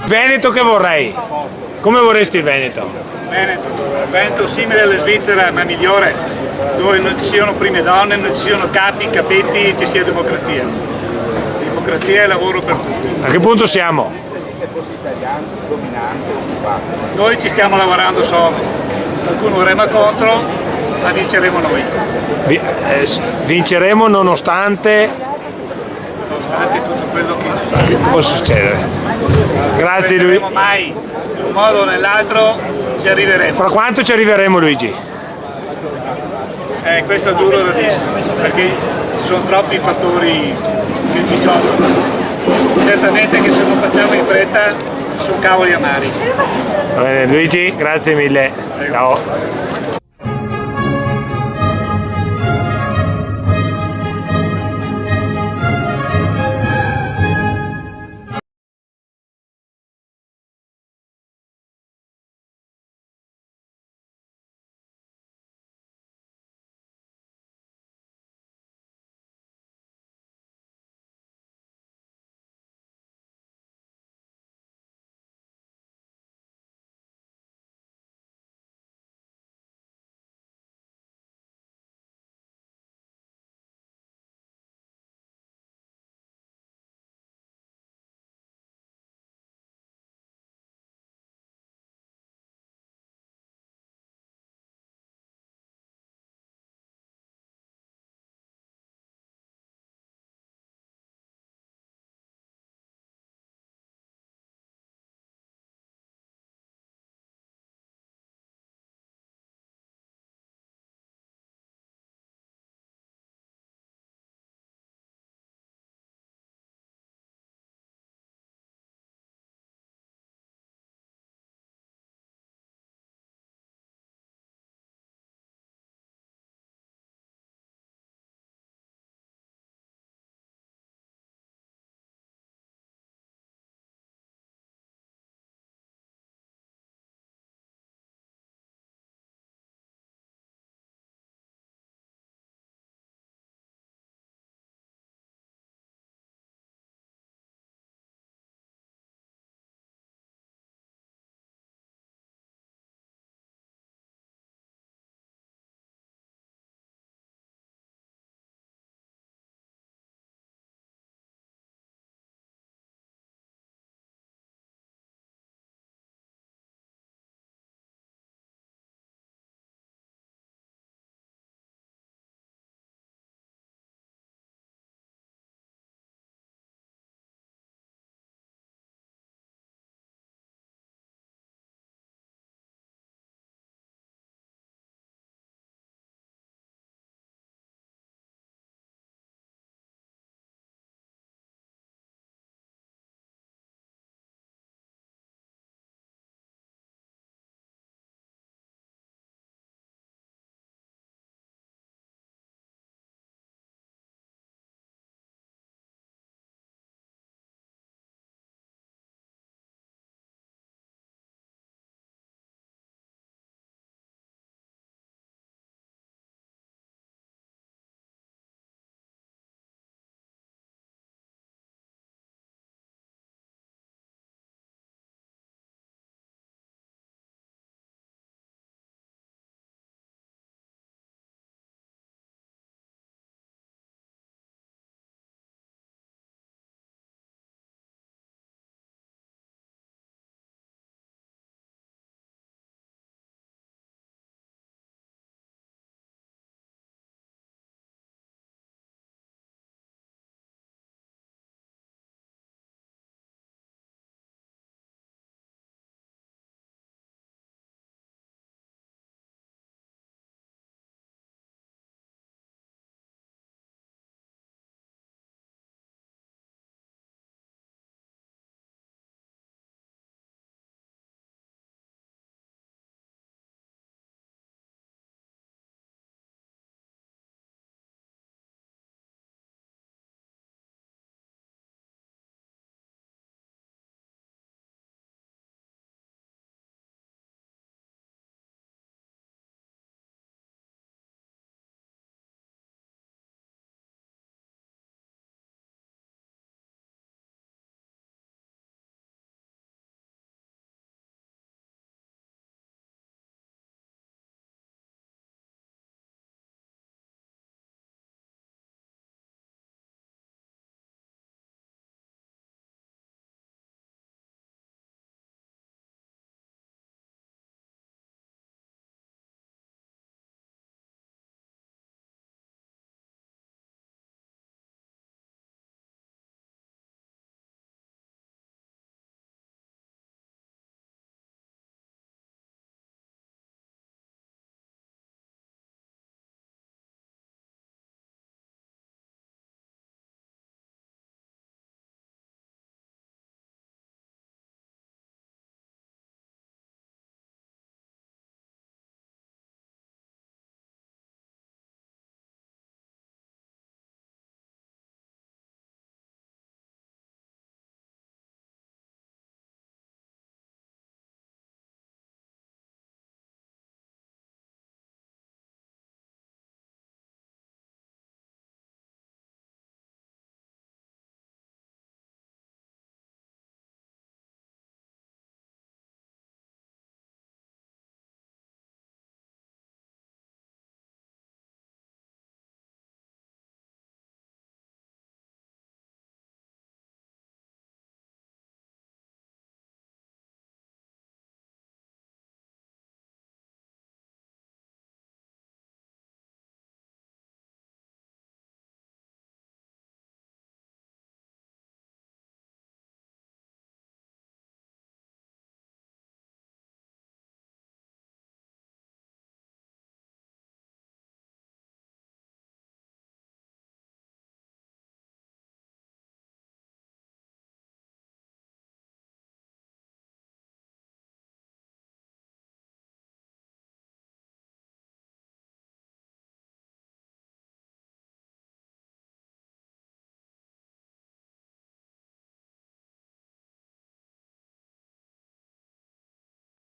Veneto che vorrei? Come vorresti il Veneto? Veneto simile alla Svizzera ma migliore, dove non ci siano prime donne, non ci siano capi, capetti e ci sia democrazia. Democrazia e lavoro per tutti. A che punto siamo? Noi ci stiamo lavorando solo, qualcuno rema contro, ma vinceremo noi. Vinceremo nonostante tutto quello che ci fa. che può succedere. Grazie Non Luigi. mai, in un modo o nell'altro ci arriveremo. Fra quanto ci arriveremo Luigi? Questo è duro da dire, perché ci sono troppi fattori che ci giocano. Certamente che se non facciamo in fretta sono cavoli amari. Va bene, Luigi, grazie mille. Prego. Ciao.